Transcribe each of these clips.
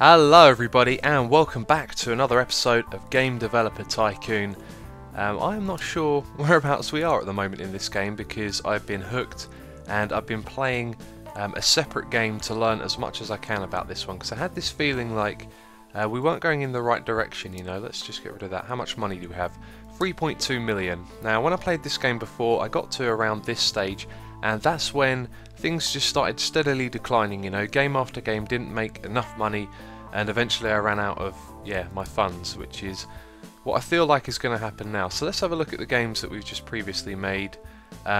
Hello everybody and welcome back to another episode of Game Developer Tycoon. I am not sure whereabouts we are at the moment in this game because I've been hooked and I've been playing a separate game to learn as much as I can about this one, because I had this feeling like we weren't going in the right direction, you know. Let's just get rid of that. How much money do we have? 3.2 million. Now when I played this game before, I got to around this stage and that's when things just started steadily declining, you know. Game after game didn't make enough money and eventually I ran out of my funds, which is what I feel like is going to happen now. So let's have a look at the games that we've just previously made.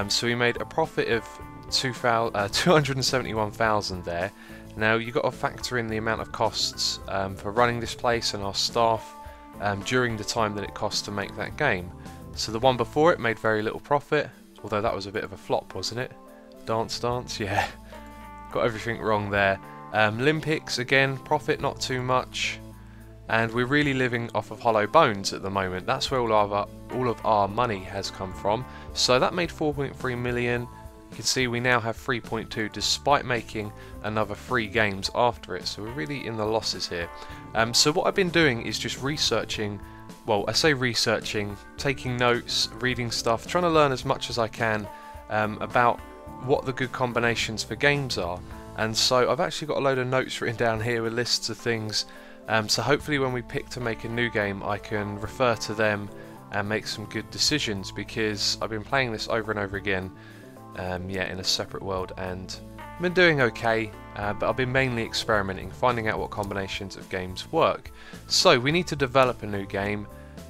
So we made a profit of 271,000 there. Now you've got to factor in the amount of costs for running this place and our staff during the time that it costs to make that game. So the one before it made very little profit, although that was a bit of a flop, wasn't it? Dance, yeah. Got everything wrong there. Olympics, again, profit not too much. And we're really living off of hollow bones at the moment. That's where all of our money has come from. So that made 4.3 million. You can see we now have 3.2 despite making another 3 games after it. So we're really in the losses here. So what I've been doing is just researching. Well, I say researching, taking notes, reading stuff, trying to learn as much as I can about what the good combinations for games are. And so I've actually got a load of notes written down here with lists of things. So hopefully when we pick to make a new game, I can refer to them and make some good decisions, because I've been playing this over and over again, in a separate world, and I've been doing okay, but I've been mainly experimenting, finding out what combinations of games work. So we need to develop a new game.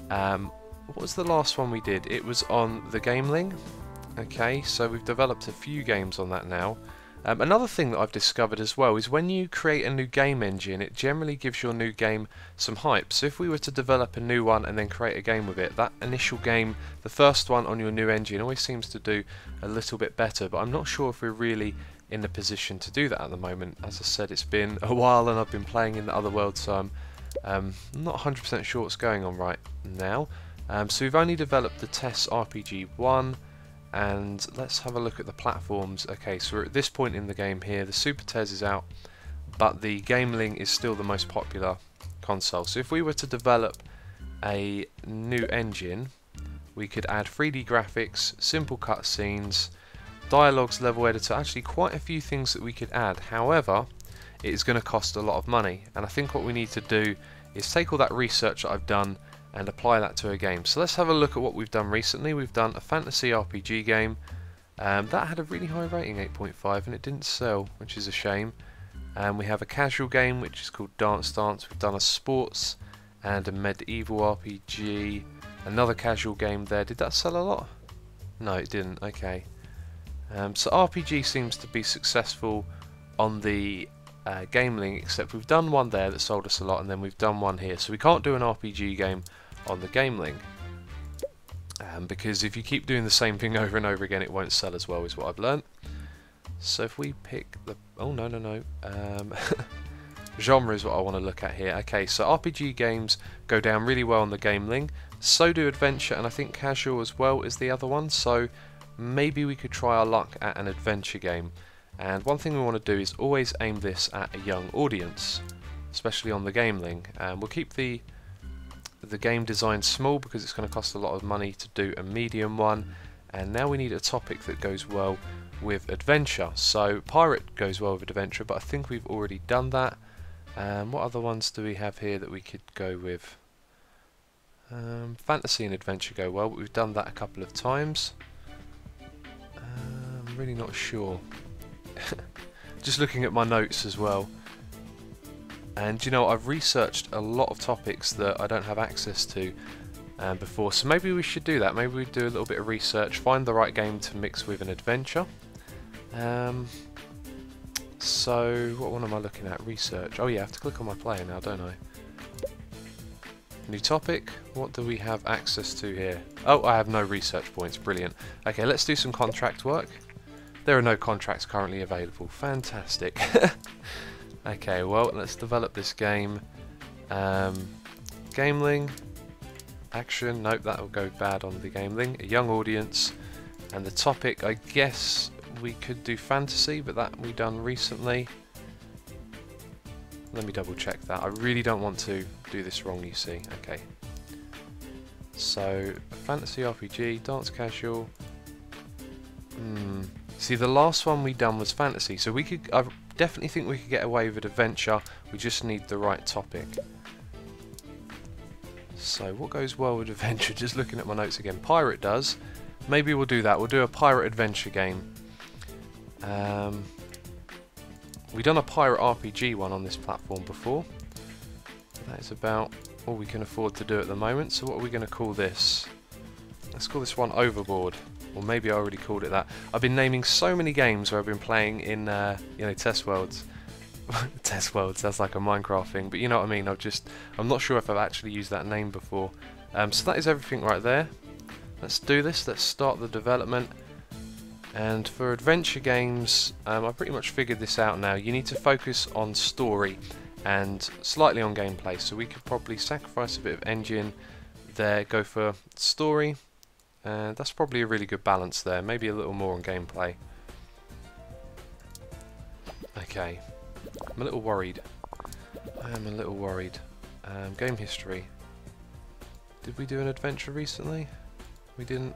What was the last one we did? It was on the Gameling. Okay, so we've developed a few games on that now. Another thing that I've discovered as well is when you create a new game engine, it generally gives your new game some hype. So if we were to develop a new one and then create a game with it, that initial game, the first one on your new engine, always seems to do a little bit better. But I'm not sure if we're really in the position to do that at the moment. As I said, it's been a while and I've been playing in the other world, so I'm not 100% sure what's going on right now. So we've only developed the TES RPG 1. And let's have a look at the platforms. Okay, so we're at this point in the game here. The Super TES is out, but the Gameling is still the most popular console. So if we were to develop a new engine, we could add 3D graphics, simple cutscenes, dialogues, level editor, actually quite a few things that we could add. However, it is going to cost a lot of money, and I think what we need to do is take all that research that I've done and apply that to a game. So let's have a look at what we've done recently. We've done a fantasy RPG game that had a really high rating, 8.5, and it didn't sell, which is a shame. And we have a casual game which is called Dance. We've done a sports and a medieval RPG, another casual game there. Did that sell a lot? No, it didn't. Okay. So RPG seems to be successful on the Gameling, except we've done one there that sold us a lot, and then we've done one here. So we can't do an RPG game on the Gameling, because if you keep doing the same thing over and over again, it won't sell as well, is what I've learnt. So if we pick the genre is what I want to look at here. Okay, so RPG games go down really well on the Gameling, so do adventure, and I think casual as well is the other one. So maybe we could try our luck at an adventure game. And one thing we want to do is always aim this at a young audience, especially on the Gameling. We'll keep the game design small because it's going to cost a lot of money to do a medium one. And now we need a topic that goes well with adventure. So pirate goes well with adventure, but I think we've already done that. What other ones do we have here that we could go with? Fantasy and adventure go well, but we've done that a couple of times. I'm really not sure. Just looking at my notes as well, and you know, I've researched a lot of topics that I don't have access to before, so maybe we should do that. Maybe we do a little bit of research, find the right game to mix with an adventure. So what one am I looking at? Research. Oh yeah, I have to click on my player now, don't I? New topic. What do we have access to here? Oh, I have no research points. Brilliant. Okay, let's do some contract work. There are no contracts currently available. Fantastic. Okay, well, let's develop this game. Gameling. Action. Nope, that will go bad on the Gameling. A young audience. And the topic, I guess we could do fantasy, but that we done recently. Let me double check that. I really don't want to do this wrong, you see. Okay. So, fantasy RPG, dance casual. See, the last one we done was fantasy, so we could. I definitely think we could get away with adventure. We just need the right topic. So, what goes well with adventure? Just looking at my notes again. Pirate does. Maybe we'll do that. We'll do a pirate adventure game. We've done a pirate RPG one on this platform before. That is about all we can afford to do at the moment. So what are we going to call this? Let's call this one Overboard. Or maybe I already called it that. I've been naming so many games where I've been playing in, you know, test worlds. Test worlds, that's like a Minecraft thing. But you know what I mean, I'm not sure if I've actually used that name before. So that is everything right there. Let's do this. Let's start the development. And for adventure games, I've pretty much figured this out now. You need to focus on story and slightly on gameplay. So we could probably sacrifice a bit of engine there, go for story. And that's probably a really good balance there. Maybe a little more on gameplay. Okay. I'm a little worried. I am a little worried. Game history. Did we do an adventure recently? We didn't.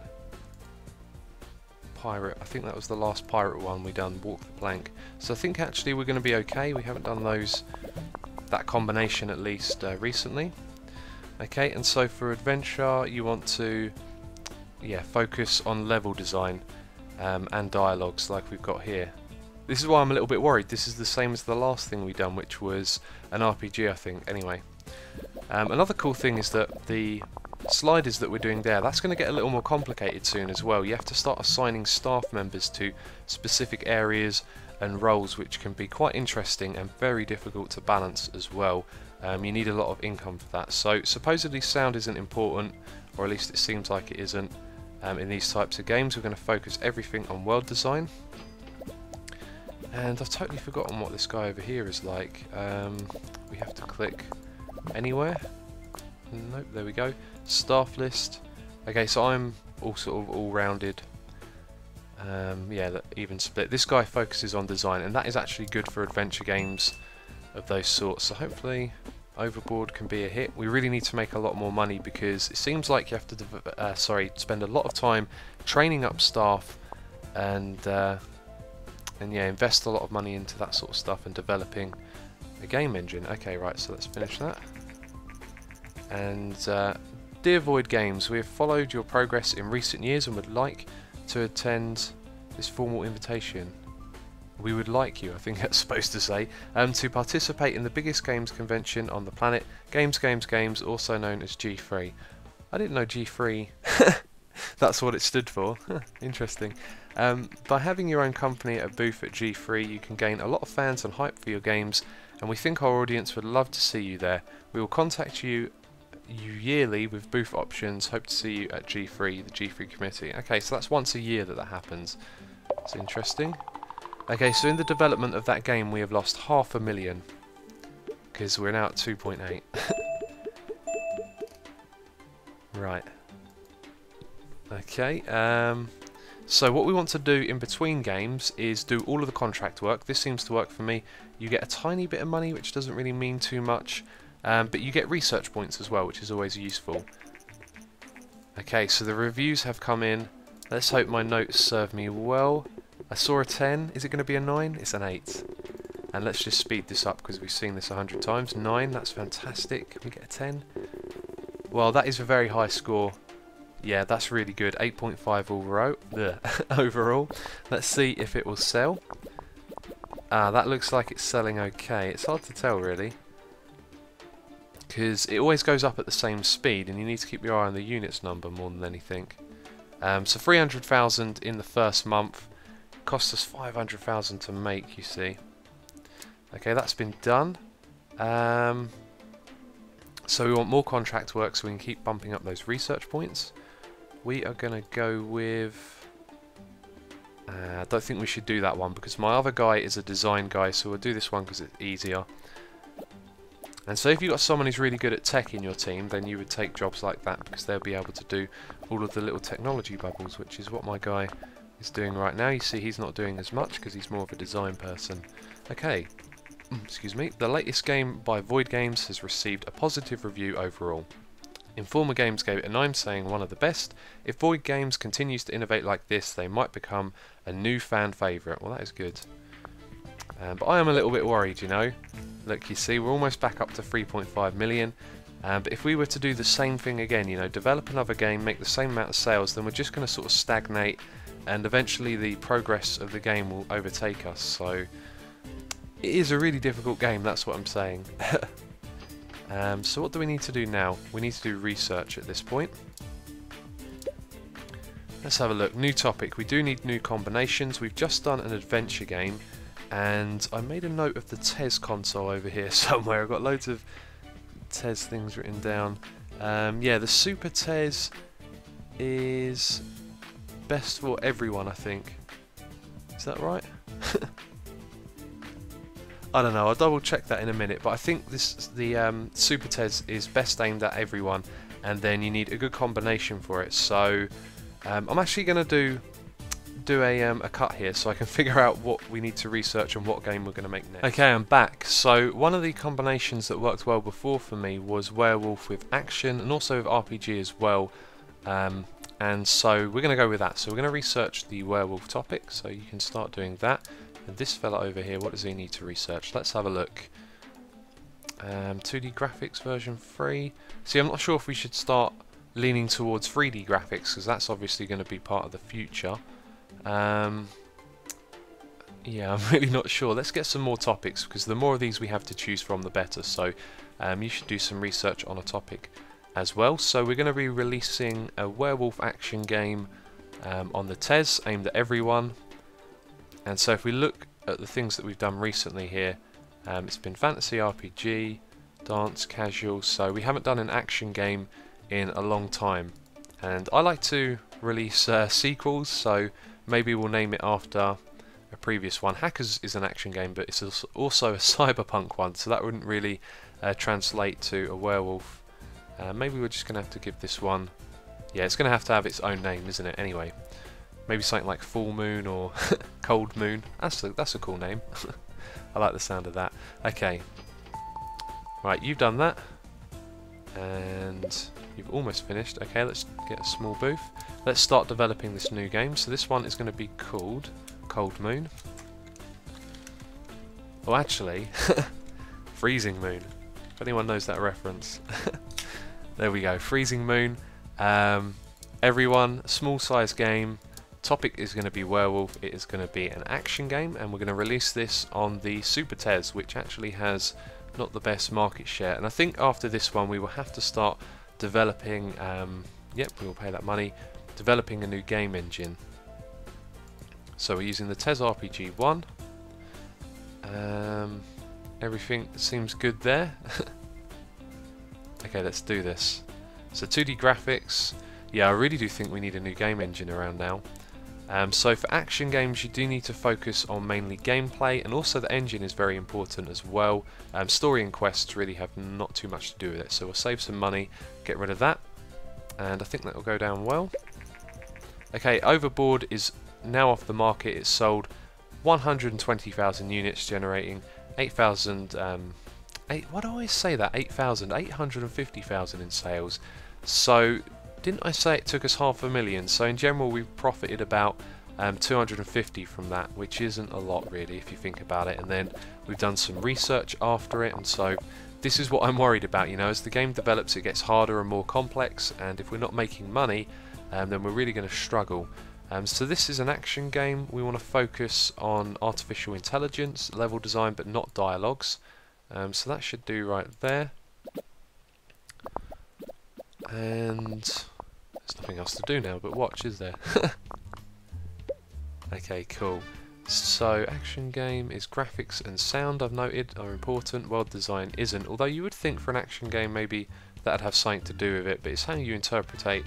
Pirate. I think that was the last pirate one we done. Walk the plank. So I think actually we're going to be okay. We haven't done that combination at least recently. Okay, and so for adventure you want to focus on level design and dialogues like we've got here. This is why I'm a little bit worried. This is the same as the last thing we done, which was an RPG, I think. Anyway, another cool thing is that the sliders that we're doing there, that's going to get a little more complicated soon as well. You have to start assigning staff members to specific areas and roles, which can be quite interesting and very difficult to balance as well. You need a lot of income for that. So supposedly sound isn't important, or at least it seems like it isn't. In these types of games, we're going to focus everything on world design. And I've totally forgotten what this guy over here is like. We have to click anywhere. Nope, there we go. Staff list. Okay, so I'm all sort of all-rounded. Yeah, even split. This guy focuses on design, and that is actually good for adventure games of those sorts. So hopefully Overboard can be a hit. We really need to make a lot more money because it seems like you have to spend a lot of time training up staff and yeah, invest a lot of money into that sort of stuff and developing a game engine. Okay, right, so let's finish that. And Dear Void Games, we have followed your progress in recent years and would like to attend this formal invitation. We would like you, I think that's supposed to say, to participate in the biggest games convention on the planet, Games, also known as G3. I didn't know G3, that's what it stood for. Interesting. By having your own company at a booth at G3, you can gain a lot of fans and hype for your games, and we think our audience would love to see you there. We will contact you yearly with booth options. Hope to see you at G3, the G3 committee. Okay, so that's once a year that happens. It's interesting. Okay, so in the development of that game we have lost $500,000 because we're now at 2.8. Right. Okay, so what we want to do in between games is do all of the contract work. This seems to work for me. You get a tiny bit of money, which doesn't really mean too much, but you get research points as well, which is always useful. Okay, so the reviews have come in. Let's hope my notes serve me well. I saw a 10. Is it going to be a 9? It's an 8. And let's just speed this up because we've seen this 100 times. 9, that's fantastic. Can we get a 10? Well, that is a very high score. Yeah, that's really good. 8.5 overall. Let's see if it will sell. That looks like it's selling okay. It's hard to tell, really, because it always goes up at the same speed, and you need to keep your eye on the units number more than anything. So 300,000 in the first month. Cost us 500,000 to make, you see. Okay, that's been done. So we want more contract work so we can keep bumping up those research points. We are going to go with... I don't think we should do that one because my other guy is a design guy, so we'll do this one because it's easier. And so if you've got someone who's really good at tech in your team, then you would take jobs like that because they'll be able to do all of the little technology bubbles, which is what my guy is doing right now. You see he's not doing as much because he's more of a design person. Okay, excuse me, the latest game by Void Games has received a positive review overall. Informer Games gave it a 9, saying one of the best. If Void Games continues to innovate like this, they might become a new fan favourite. Well, that is good. But I am a little bit worried, you know. Look, you see, we're almost back up to 3.5 million. But if we were to do the same thing again, you know, develop another game, make the same amount of sales, then we're just going to sort of stagnate, and eventually the progress of the game will overtake us. So it is a really difficult game, that's what I'm saying. So what do we need to do now? We need to do research at this point. Let's have a look. New topic. We do need new combinations. We've just done an adventure game, and I made a note of the TES console over here somewhere. I've got loads of TES things written down. Yeah, the Super TES is best for everyone, I think. Is that right? I don't know, I'll double check that in a minute, but I think the Super TES is best aimed at everyone, and then you need a good combination for it. So I'm actually going to do a cut here so I can figure out what we need to research and what game we're going to make next. Okay, I'm back. So one of the combinations that worked well before for me was werewolf with action and also with RPG as well. And so we're going to go with that. So we're going to research the werewolf topic, so you can start doing that. And this fella over here, what does he need to research? Let's have a look. 2D graphics version 3. See, I'm not sure if we should start leaning towards 3D graphics, because that's obviously going to be part of the future. Yeah, I'm really not sure. Let's get some more topics, because the more of these we have to choose from, the better. So you should do some research on a topic as well. So we're going to be releasing a werewolf action game on the TES, aimed at everyone. And so if we look at the things that we've done recently here, it's been fantasy RPG, dance, casual, so we haven't done an action game in a long time. And I like to release sequels, so maybe we'll name it after a previous one. Hackers is an action game, but it's also a cyberpunk one, so that wouldn't really translate to a werewolf. Maybe we're just going to have to give this one... Yeah, it's going to have its own name, isn't it? Anyway. Maybe something like Full Moon or Cold Moon. That's a cool name. I like the sound of that. Okay. Right, you've done that. And you've almost finished. Okay, let's get a small booth. Let's start developing this new game. So this one is going to be called Cold Moon. Oh, actually, Freezing Moon. If anyone knows that reference. There we go, Freezing Moon. Everyone, small size game. Topic is going to be werewolf. It is going to be an action game, and we're going to release this on the Super TES, which actually has not the best market share. And I think after this one we will have to start developing, yep, we will pay that money, developing a new game engine. So we're using the TES RPG 1. Everything seems good there. Okay, let's do this. So 2D graphics. Yeah, I really do think we need a new game engine around now. So for action games you do need to focus on mainly gameplay, and also the engine is very important as well. Story and quests really have not too much to do with it, so we'll save some money, get rid of that, and I think that will go down well. Okay, Overboard is now off the market. It's sold 120,000 units, generating 8,000, why do I always say that? 850,000 in sales. So didn't I say it took us 500,000? So in general we've profited about 250 from that, which isn't a lot really if you think about it. And then we've done some research after it, and so this is what I'm worried about, you know, as the game develops it gets harder and more complex, and if we're not making money then we're really going to struggle. So this is an action game. We want to focus on artificial intelligence, level design, but not dialogues. So that should do right there. And there's nothing else to do now but watch, is there? Okay, cool. So action game is graphics and sound, I've noted, are important. World design isn't, although you would think for an action game maybe that'd have something to do with it, but it's how you interpret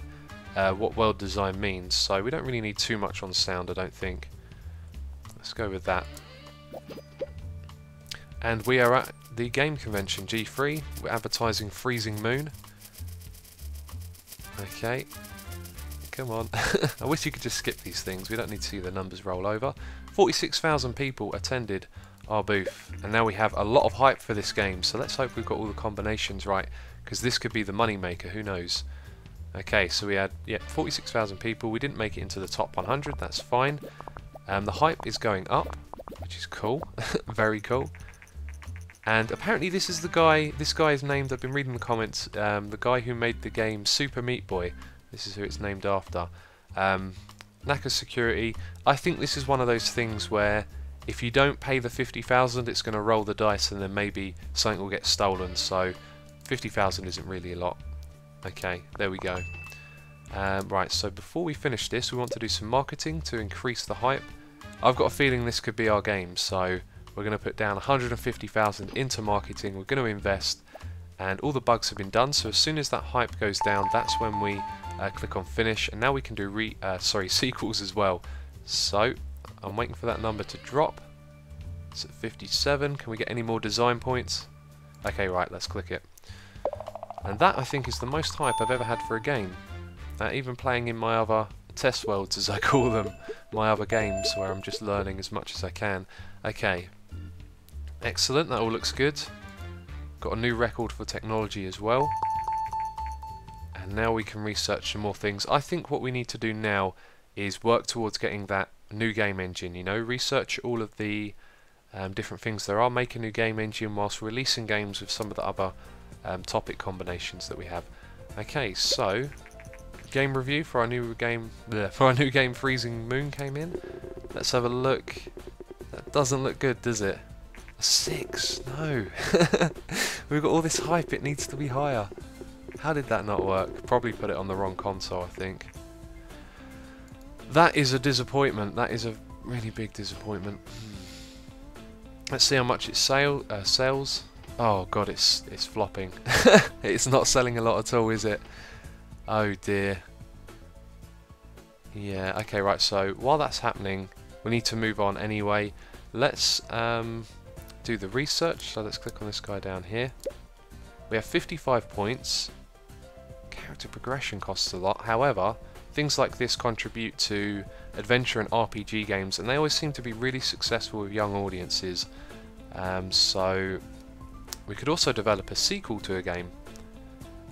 what world design means, so we don't really need too much on sound, I don't think. Let's go with that. And we are at the game convention G3. We're advertising Freezing Moon. Okay, come on. I wish you could just skip these things. We don't need to see the numbers roll over. 46,000 people attended our booth. And now we have a lot of hype for this game, so let's hope we've got all the combinations right, because this could be the money maker, who knows. Okay, so we had 46,000 people. We didn't make it into the top 100, that's fine. The hype is going up, which is cool. Very cool. And apparently this is the guy, this guy is named, I've been reading the comments, the guy who made the game Super Meat Boy. This is who it's named after. Naka Security. I think this is one of those things where if you don't pay the 50,000, it's going to roll the dice and then maybe something will get stolen. So 50,000 isn't really a lot. Okay, there we go. Right, so before we finish this, we want to do some marketing to increase the hype. I've got a feeling this could be our game, so we're going to put down 150,000 into marketing. We're going to invest, and all the bugs have been done. So as soon as that hype goes down, that's when we click on finish, and now we can do sequels as well. So I'm waiting for that number to drop. It's at 57. Can we get any more design points? Okay, right, let's click it. And that, I think, is the most hype I've ever had for a game. Even playing in my other test worlds, as I call them, my other games where I'm just learning as much as I can. Okay, excellent, that all looks good. Got a new record for technology as well. And now we can research some more things. I think what we need to do now is work towards getting that new game engine, you know, research all of the different things there are, make a new game engine whilst releasing games with some of the other topic combinations that we have. Okay, so game review for our new game Freezing Moon came in. Let's have a look. That doesn't look good, does it? A 6? No. We've got all this hype, it needs to be higher. How did that not work? Probably put it on the wrong console, I think. That is a disappointment. That is a really big disappointment. Let's see how much it sells. Oh god, it's flopping. It's not selling a lot at all, is it? Oh dear. Yeah, okay, right, so while that's happening, we need to move on anyway. Let's do the research, so let's click on this guy down here. We have 55 points. Character progression costs a lot, however, things like this contribute to adventure and RPG games, and they always seem to be really successful with young audiences. So we could also develop a sequel to a game,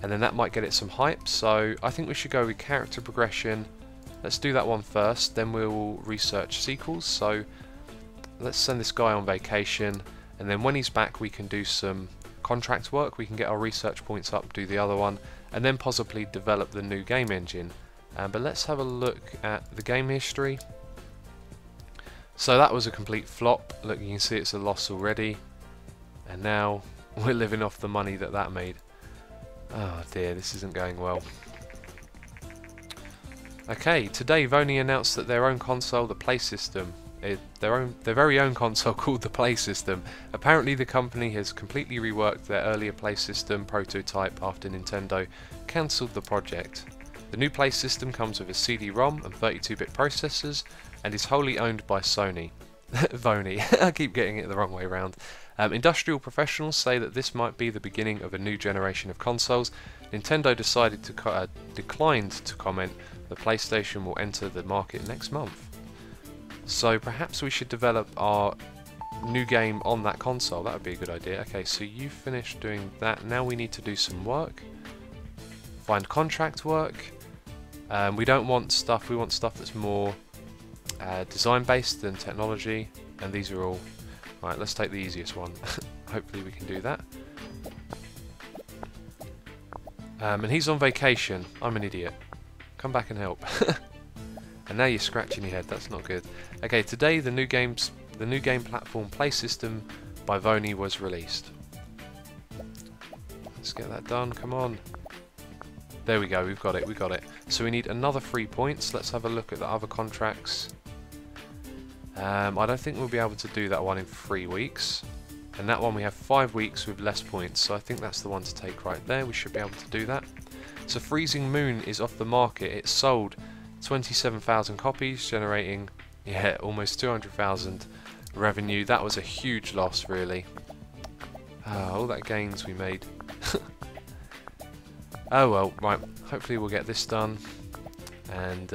and then that might get it some hype. So I think we should go with character progression. Let's do that one first, then we'll research sequels. So let's send this guy on vacation, and then when he's back we can do some contract work. We can get our research points up, do the other one, and then possibly develop the new game engine. But let's have a look at the game history. So that was a complete flop. Look, you can see it's a loss already, and now we're living off the money that made. Oh dear, this isn't going well. Okay, today Vony announced that their own console, the Play System, their very own console called the Play System. Apparently the company has completely reworked their earlier Play System prototype after Nintendo cancelled the project. The new Play System comes with a CD-ROM and 32-bit processors and is wholly owned by Sony. Vony, I keep getting it the wrong way around. Industrial professionals say that this might be the beginning of a new generation of consoles. Nintendo decided to declined to comment. The PlayStation will enter the market next month. So perhaps we should develop our new game on that console. That would be a good idea. Okay, so you finished doing that. Now we need to do some work. Find contract work. We don't want stuff. We want stuff that's more design based than technology. And these are all. Right, let's take the easiest one. Hopefully we can do that. And he's on vacation. I'm an idiot. Come back and help. And now you're scratching your head. That's not good. Okay, today the new game platform Play System by Vony was released. Let's get that done. Come on. There we go. We've got it. We got it. So we need another 3 points. Let's have a look at the other contracts. I don't think we'll be able to do that one in 3 weeks. And that one we have 5 weeks with less points. So I think that's the one to take right there. We should be able to do that. So Freezing Moon is off the market. It sold 27,000 copies, generating almost 200,000 revenue. That was a huge loss, really. All that gains we made. Oh well, right. Hopefully we'll get this done, and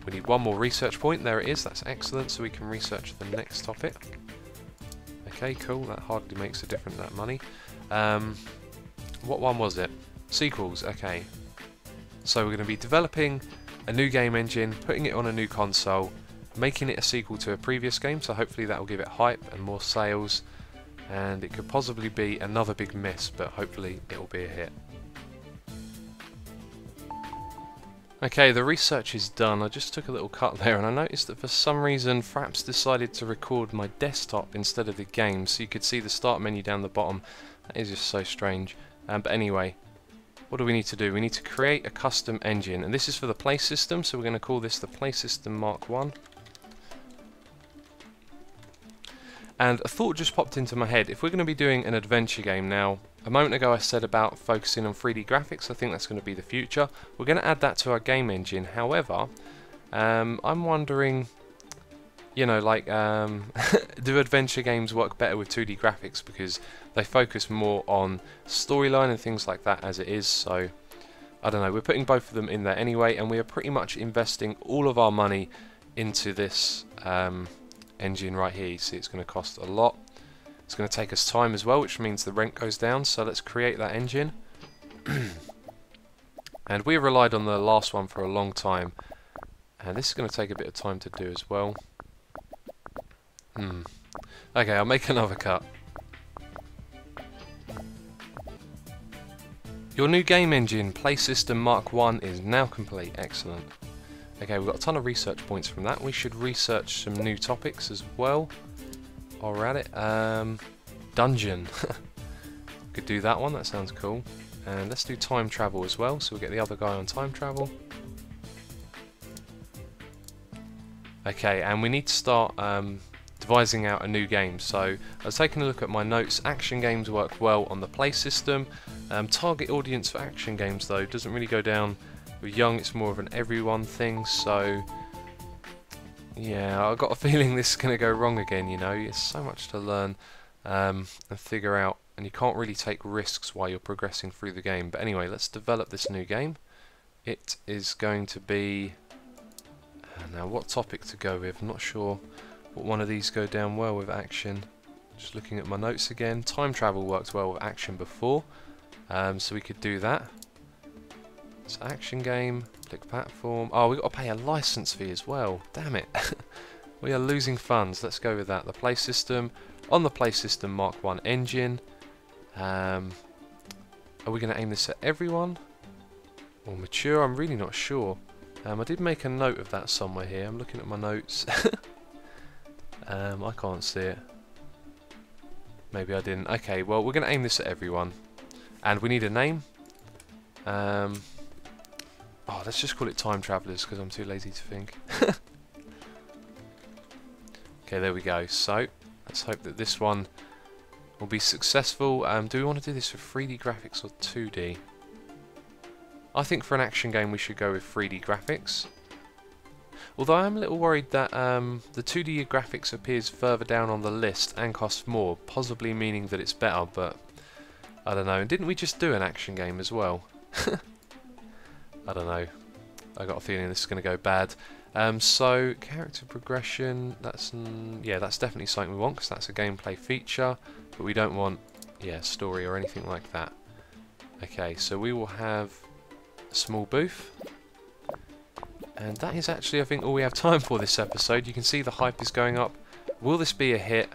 we need one more research point. There it is. That's excellent. So we can research the next topic. Okay, cool. That hardly makes a difference, that money. What one was it? Sequels. Okay. So we're going to be developing a new game engine, putting it on a new console, making it a sequel to a previous game, so hopefully that will give it hype and more sales, and it could possibly be another big miss, but hopefully it will be a hit. Okay, the research is done. I just took a little cut there and I noticed that for some reason Fraps decided to record my desktop instead of the game, so you could see the start menu down the bottom. That is just so strange. But anyway, what do we need to do? We need to create a custom engine, and this is for the Play System, so we're going to call this the Play System Mark 1. And a thought just popped into my head. If we're going to be doing an adventure game now, a moment ago I said about focusing on 3D graphics. I think that's going to be the future. We're going to add that to our game engine. However, I'm wondering, you know, like, do adventure games work better with 2D graphics, because they focus more on storyline and things like that as it is. So I don't know, we're putting both of them in there anyway, and we are pretty much investing all of our money into this engine right here. You see it's going to cost a lot. It's going to take us time as well, which means the rent goes down. So let's create that engine. And we relied on the last one for a long time, and this is going to take a bit of time to do as well. Okay, I'll make another cut. Your new game engine, Play System Mark 1, is now complete. Excellent. Okay, we've got a ton of research points from that. We should research some new topics as well. While we're at it, dungeon. Could do that one, that sounds cool. And let's do time travel as well, so we'll get the other guy on time travel. Okay, and we need to start devising out a new game. So I was taking a look at my notes. Action games work well on the Play System. Target audience for action games though doesn't really go down with young, it's more of an everyone thing, so yeah, I've got a feeling this is going to go wrong again, you know. It's so much to learn and figure out, and you can't really take risks while you're progressing through the game. But anyway, let's develop this new game. It is going to be, now what topic to go with, I'm not sure what one of these go down well with action. Just looking at my notes again, time travel worked well with action before, so we could do that. It's action game, click platform. Oh, we've got to pay a license fee as well. Damn it. We are losing funds. Let's go with that. The Play System. On the Play System Mark 1 engine. Are we going to aim this at everyone? Or mature? I'm really not sure. I did make a note of that somewhere here. I'm looking at my notes. I can't see it. Maybe I didn't. Okay, well, we're going to aim this at everyone. And we need a name. Oh, let's just call it Time Travelers because I'm too lazy to think. Okay, there we go. So, let's hope that this one will be successful. Do we want to do this with 3D graphics or 2D? I think for an action game we should go with 3D graphics. Although I'm a little worried that the 2D graphics appears further down on the list and costs more, possibly meaning that it's better, but I don't know. And didn't we just do an action game as well? I don't know. I got a feeling this is going to go bad. So character progression. That's yeah, that's definitely something we want because that's a gameplay feature. But we don't want story or anything like that. Okay, so we will have a small booth. And that is actually, I think, all we have time for this episode. You can see the hype is going up. Will this be a hit?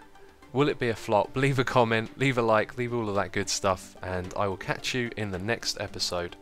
Will it be a flop? Leave a comment, leave a like, leave all of that good stuff, and I will catch you in the next episode.